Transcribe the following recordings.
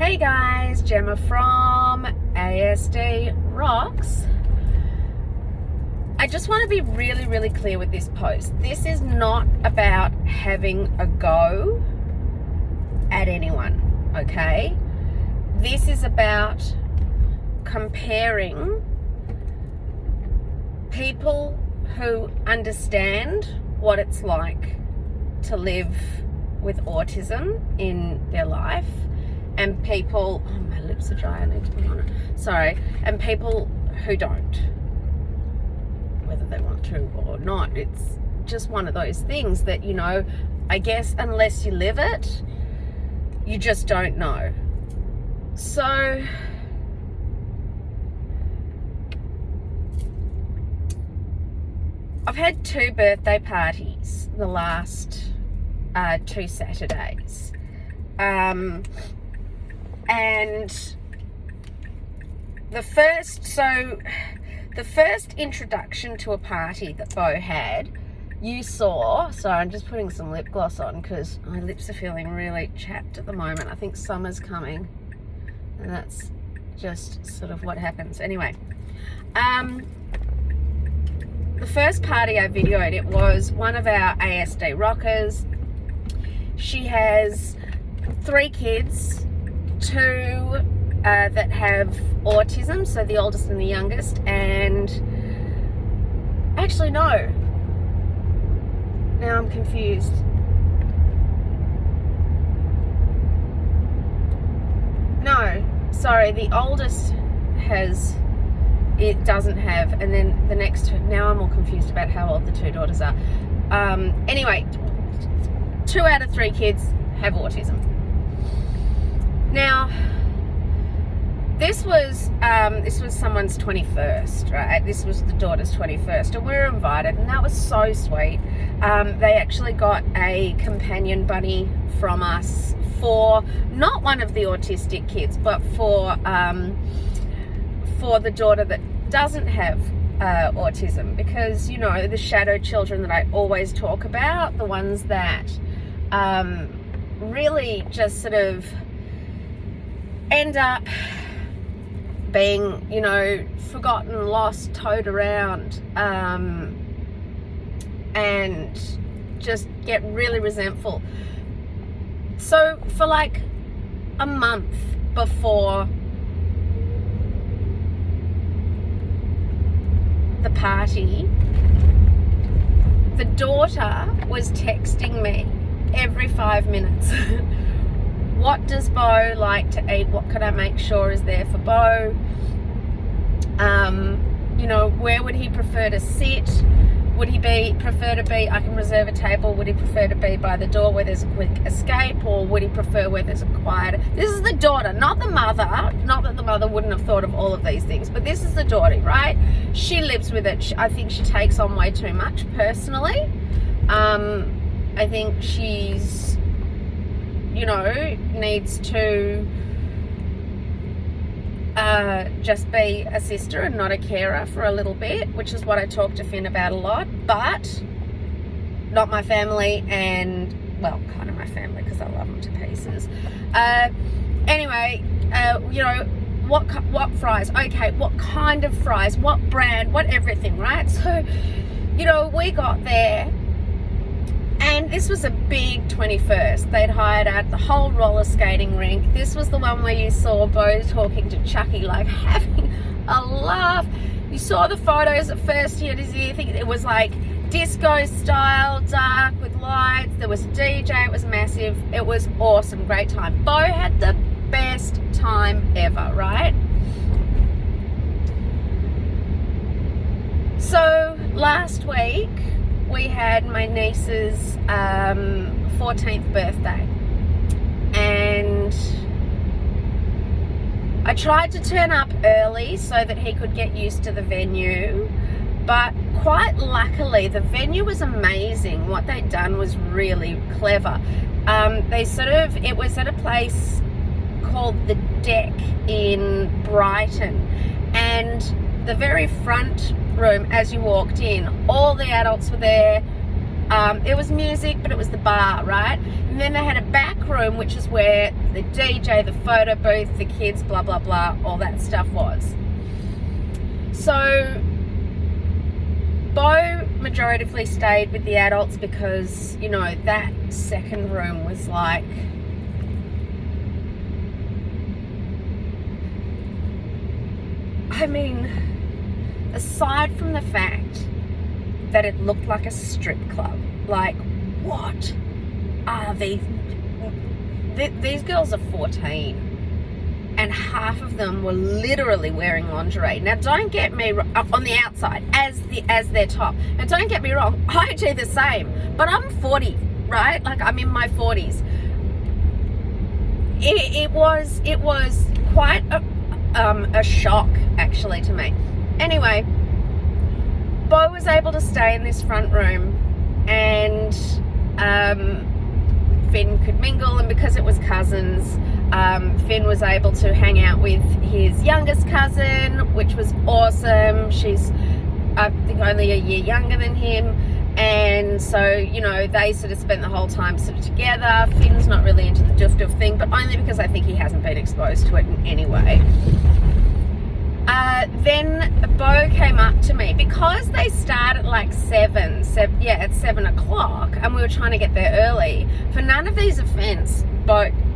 Hey guys, Gemma from ASD Rocks. I just want to be really clear with this post. This is not about having a go at anyone, okay? This is about comparing people who understand what it's like to live with autism in their life and people, oh my lips are dry, I need to put on it, sorry, and people who don't, whether they want to or not. It's just one of those things that, you know, I guess unless you live it, you just don't know. So I've had 2 birthday parties the last 2 Saturdays. And the first introduction to a party that Bo had, you saw, sorry, I'm just putting some lip gloss on because my lips are feeling really chapped at the moment. I think summer's coming and that's just sort of what happens. Anyway, the first party I videoed, it was one of our ASD rockers. She has 3 kids, 2 that have autism, so the oldest and the youngest, and actually no, now I'm confused. No, sorry, the oldest doesn't have, and then the next, now I'm all confused about how old the 2 daughters are. Anyway, 2 out of 3 kids have autism. Now, this was someone's 21st, right? This was the daughter's 21st, and we were invited, and that was so sweet. They actually got a companion bunny from us for not one of the autistic kids, but for the daughter that doesn't have autism, because, you know, the shadow children that I always talk about, the ones that really just sort of end up being, you know, forgotten, lost, towed around, and just get really resentful. So for like a month before the party, the daughter was texting me every 5 minutes. What does Bo like to eat? What can I make sure is there for Bo? You know, where would he prefer to sit? Would he prefer to be, I can reserve a table, would he prefer to be by the door where there's a quick escape, or would he prefer where there's a quiet? This is the daughter, not the mother. Not that the mother wouldn't have thought of all of these things, but this is the daughter, right? She lives with it. I think she takes on way too much personally. I think she's, you know, needs to just be a sister and not a carer for a little bit, which is what I talk to Finn about a lot, but not my family, and, well, kind of my family because I love them to pieces. Anyway, you know, what fries? Okay, what kind of fries? What brand? What everything, right? So, you know, we got there, and this was a big 21st. They'd hired out the whole roller skating rink. This was the one where you saw Bo talking to Chucky, like having a laugh. You saw the photos at first, he had his ear thing. It was like disco style, dark with lights. There was a DJ, it was massive. It was awesome, great time. Bo had the best time ever, right? So last week, we had my niece's 14th birthday, and I tried to turn up early so that he could get used to the venue, but quite luckily the venue was amazing. What they'd done was really clever. It was at a place called The Deck in Brighton, and the very front room, as you walked in, all the adults were there. It was music, but it was the bar, right? And then they had a back room, which is where the DJ, the photo booth, the kids, blah, blah, blah, all that stuff was. So Bo majoritively stayed with the adults because, you know, that second room was like, I mean, aside from the fact that it looked like a strip club, like, what are these? These girls are 14. And half of them were literally wearing lingerie. Now, don't get me on the outside as their top. Now, don't get me wrong, I do the same. But I'm 40, right? Like, I'm in my 40s. It was quite a shock, actually, to me. Anyway, Bo was able to stay in this front room, and Finn could mingle, and because it was cousins, Finn was able to hang out with his youngest cousin, which was awesome. She's, I think, only a year younger than him, and so, you know, they sort of spent the whole time sort of together. Finn's not really into the doof doof thing, but only because I think he hasn't been exposed to it in any way. Then Bo came up to me because they start at like 7 o'clock, and we were trying to get there early. For none of these events,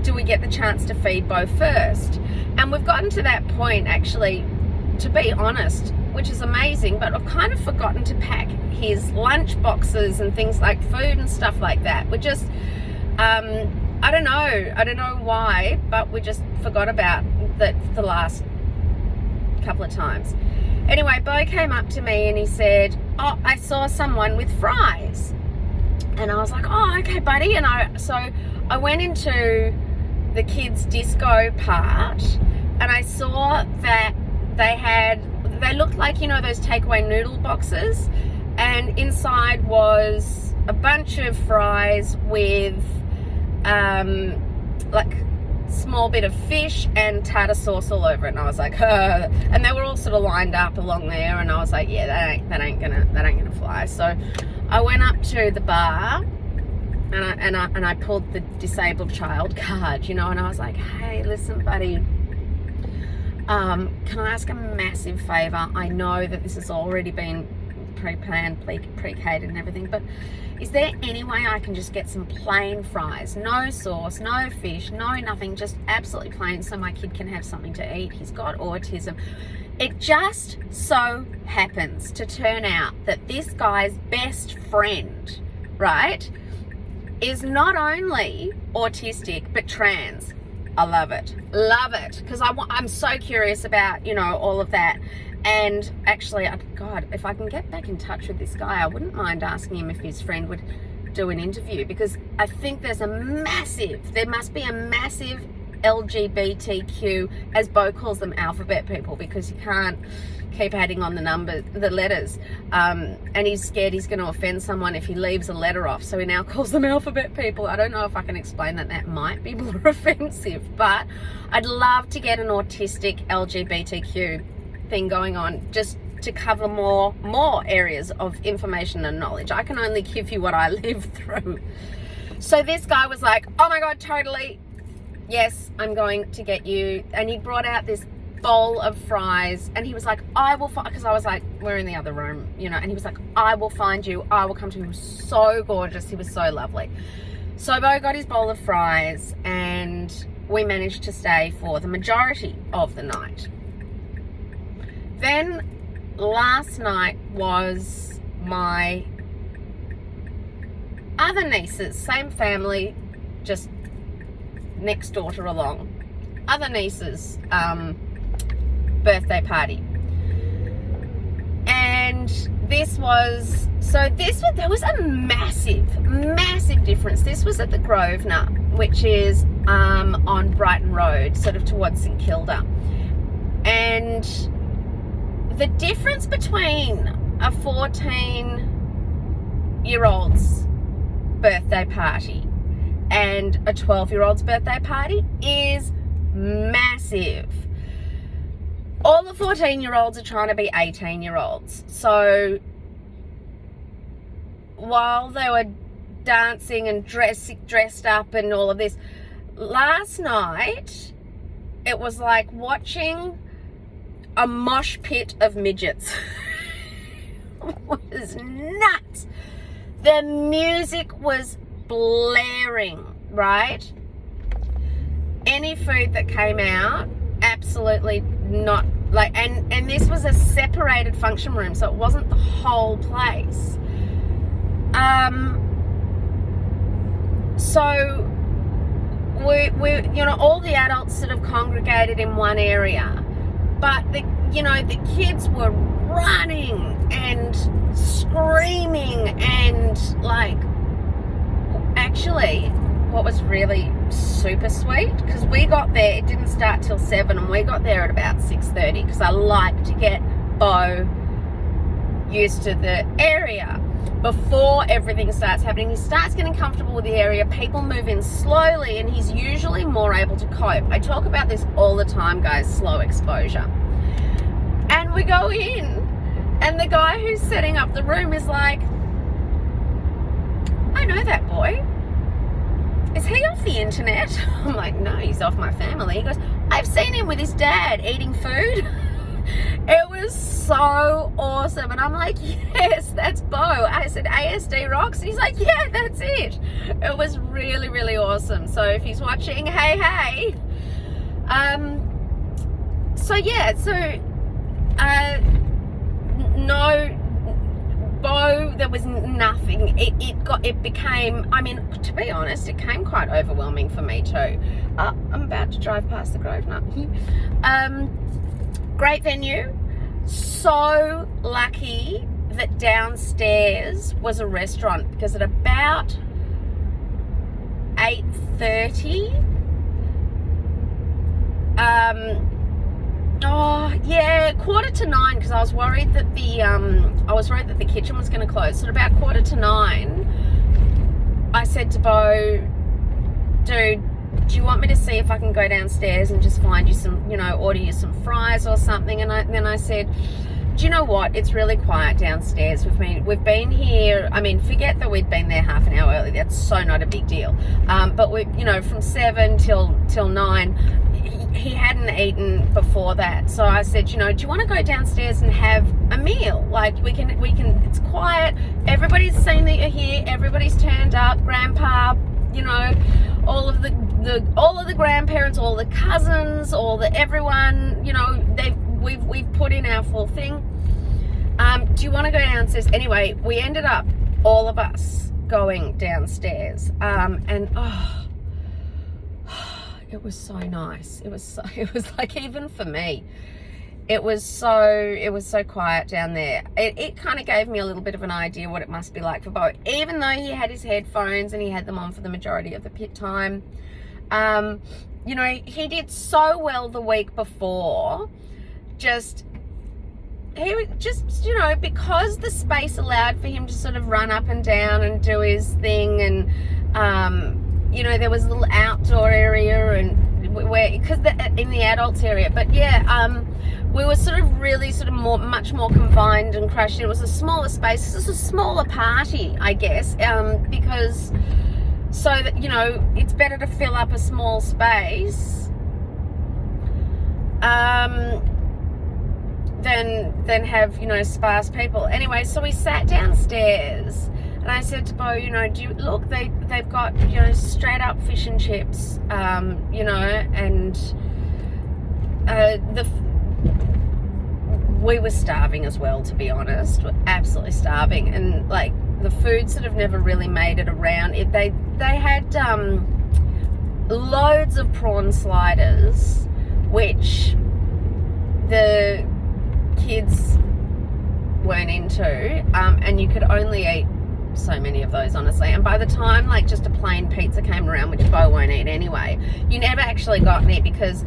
do we get the chance to feed Bo first. And we've gotten to that point, actually, to be honest, which is amazing, but I've kind of forgotten to pack his lunch boxes and things like food and stuff like that. We just, I don't know why, but we just forgot about that the last couple of times. Anyway, Bo came up to me and he said, oh, I saw someone with fries. And I was like, oh, okay, buddy. And I went into the kids' disco part, and I saw that they looked like, you know, those takeaway noodle boxes, and inside was a bunch of fries with like small bit of fish and tartar sauce all over it. And I was like, and they were all sort of lined up along there, and I was like, yeah, that ain't gonna fly. So I went up to the bar, and I pulled the disabled child card, you know, and I was like, hey, listen, buddy, can I ask a massive favor? I know that this has already been pre-planned, pre-catered and everything, but is there any way I can just get some plain fries? No sauce, no fish, no nothing, just absolutely plain, so my kid can have something to eat. He's got autism. It just so happens to turn out that this guy's best friend, right, is not only autistic, but trans. I love it, because I'm so curious about, you know, all of that. And actually, God, if I can get back in touch with this guy, I wouldn't mind asking him if his friend would do an interview, because I think there must be a massive LGBTQ, as Bo calls them, alphabet people, because you can't keep adding on the letters, and he's scared he's going to offend someone if he leaves a letter off, so he now calls them alphabet people. I don't know if I can explain that might be more offensive, but I'd love to get an autistic LGBTQ thing going on, just to cover more areas of information and knowledge. I can only give you what I live through. So this guy was like, oh my God, totally, yes, I'm going to get you. And he brought out this bowl of fries, and he was like, I will find, because I was like, we're in the other room, you know, and he was like, I will find you, I will come to you. He was so gorgeous, he was so lovely. So Bo got his bowl of fries, and we managed to stay for the majority of the night. Then last night was my other nieces, same family, just next daughter along, other nieces, birthday party. And there was a massive difference. This was at the Grosvenor, which is on Brighton Road, sort of towards St Kilda. And the difference between a 14-year-old's birthday party and a 12-year-old's birthday party is massive. All the 14-year-olds are trying to be 18-year-olds. So while they were dancing and dressed up and all of this. Last night, it was like watching a mosh pit of midgets. It was nuts. The music was blaring, right? Any food that came out, absolutely not, like, and this was a separated function room, so it wasn't the whole place. So we you know, all the adults sort of congregated in one area, but the kids were running and screaming, and like, actually what was really super sweet, because we got there, it didn't start till 7, and we got there at about 6:30, because I like to get Bo used to the area before everything starts happening. He starts getting comfortable with the area, people move in slowly, and he's usually more able to cope. I talk about this all the time, guys, slow exposure. And we go in, and the guy who's setting up the room is like, I know that boy. Is he off the internet? I'm like, no, he's off my family. He goes, I've seen him with his dad eating food. It was so awesome. And I'm like, yes, that's Bo. I said, ASD rocks. And he's like, yeah, that's it. It was really, really awesome. So if he's watching, hey. So yeah, no, Bo, there was nothing. It became, I mean, to be honest, it came quite overwhelming for me too. I'm about to drive past the Grove now. Great venue. So lucky that downstairs was a restaurant, because at about 8:30, oh yeah, 8:45, because I was worried that the kitchen was going to close. So at about 8:45, I said to Bo, dude, do you want me to see if I can go downstairs and just find you some, order you some fries or something? And then I said, do you know what? It's really quiet downstairs. We've been here. I mean, forget that we'd been there half an hour early. That's so not a big deal. But we, from 7 till 9, he hadn't eaten before that. So I said, do you want to go downstairs and have a meal? Like, we can. It's quiet. Everybody's seen that you're here. Everybody's turned up. Grandpa, all of the grandparents, all the cousins, everyone, we've put in our full thing. Do you want to go downstairs? Anyway, we ended up, all of us, going downstairs. And it was so nice. It was like, even for me, it was so quiet down there. It kind of gave me a little bit of an idea what it must be like for Bo, even though he had his headphones and he had them on for the majority of the pit time. He did so well the week before. Because the space allowed for him to sort of run up and down and do his thing, and there was a little outdoor area, and in the adults area. But yeah, we were sort of really much more confined and crushed. It was a smaller space. This is a smaller party, I guess, because so that it's better to fill up a small space than have sparse people. Anyway, so we sat downstairs, and I said to Bo, they've got straight up fish and chips, and we were starving as well, to be honest. We're absolutely starving, and like, the food sort of never really made it around. They had loads of prawn sliders, which the kids weren't into, and you could only eat so many of those, honestly. And by the time like just a plain pizza came around, which Bo won't eat anyway, you never actually got any, because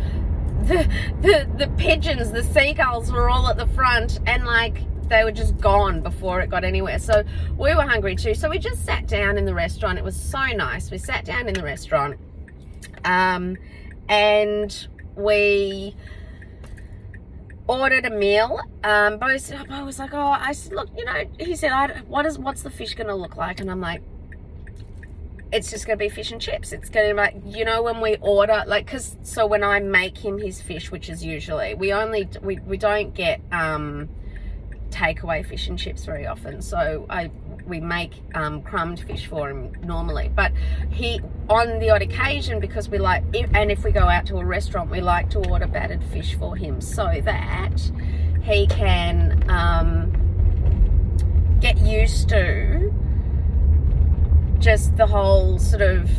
the pigeons, the seagulls were all at the front, and like, they were just gone before it got anywhere. So we were hungry too. So we just sat down in the restaurant. It was so nice. We sat down in the restaurant, and we ordered a meal. Bo was like, I said, look, he said, what's the fish going to look like? And I'm like, it's just going to be fish and chips. It's going to be like, you know, when we order, like, because, so when I make him his fish, which is usually, we don't get takeaway fish and chips very often. So we make crumbed fish for him normally. But he, on the odd occasion, because we like, and if we go out to a restaurant, we like to order battered fish for him so that he can get used to just the whole sort of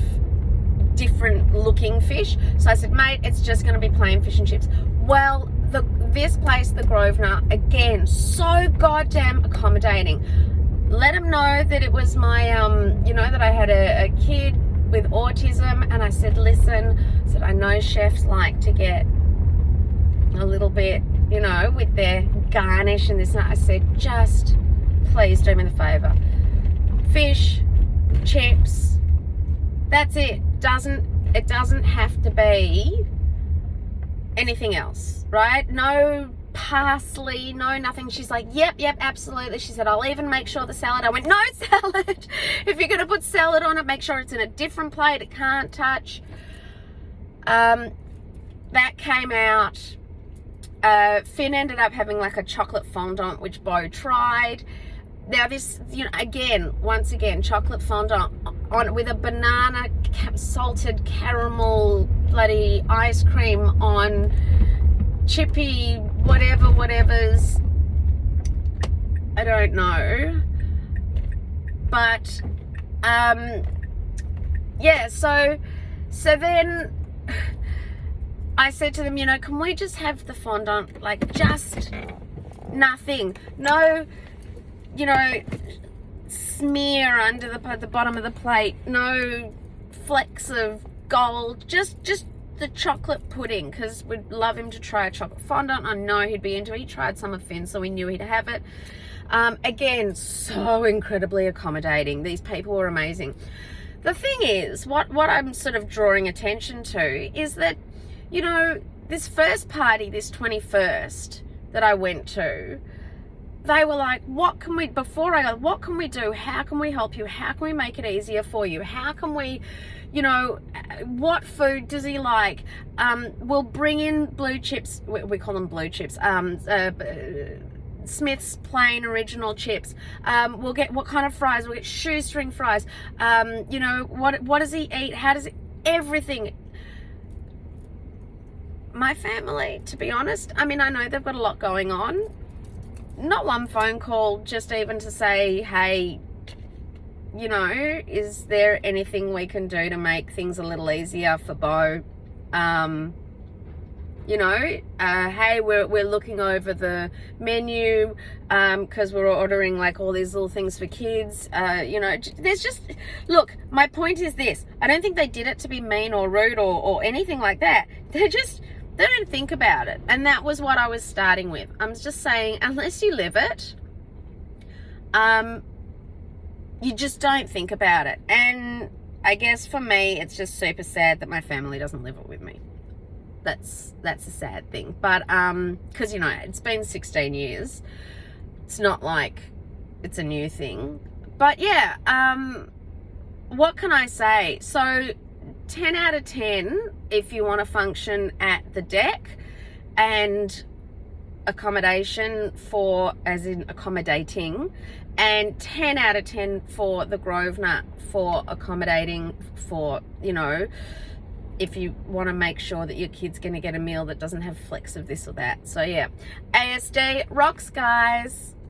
different looking fish. So I said, mate, it's just going to be plain fish and chips. Well, this place, the Grosvenor, again, so goddamn accommodating. Let him know that it was my, you know, that I had a kid with autism, and I said, listen, I said, I know chefs like to get a little bit, you know, with their garnish and this and that. I said, just please do me the favour. Fish, chips, that's it. It doesn't have to be anything else, right? No parsley, no nothing. She's like, yep, absolutely. She said, I'll even make sure the salad. I went, no salad. If you're gonna put salad on it, make sure it's in a different plate. It can't touch. That came out. Finn ended up having like a chocolate fondant, which Bo tried. Now this, you know, once again, chocolate fondant on with a banana salted caramel bloody ice cream on chippy whatever's, I don't know. But yeah, so then I said to them, you know, can we just have the fondant, like just nothing, no, you know, smear under the bottom of the plate, no flecks of gold, just the chocolate pudding, because we'd love him to try a chocolate fondant. I know he'd be into it. He tried some of Finn's, so we knew he'd have it. Again, so incredibly accommodating. These people were amazing. The thing is, what I'm sort of drawing attention to is that, you know, this first party, this 21st that I went to, they were like, what can we, before I go, what can we do? How can we help you? How can we make it easier for you? How can we, you know, what food does he like? We'll bring in blue chips. We call them blue chips. Smith's plain original chips. We'll get, what kind of fries? We'll get shoestring fries. You know, what does he eat? How does it, everything. My family, to be honest, I mean, I know they've got a lot going on. Not one phone call, just even to say, hey, you know, is there anything we can do to make things a little easier for Bo? You know, hey, we're looking over the menu because we're ordering like all these little things for kids. You know, there's just, look, my point is this. I don't think they did it to be mean or rude or anything like that. They don't think about it. And that was what I was starting with. I'm just saying, unless you live it, you just don't think about it. And I guess for me, it's just super sad that my family doesn't live it with me. That's a sad thing. But, because, you know, it's been 16 years. It's not like it's a new thing. But yeah, what can I say? So 10 out of 10 if you want to function at the deck, and accommodation for, as in accommodating, and 10 out of 10 for the Grosvenor for accommodating for, you know, if you want to make sure that your kid's going to get a meal that doesn't have flecks of this or that. So yeah, ASD rocks, guys.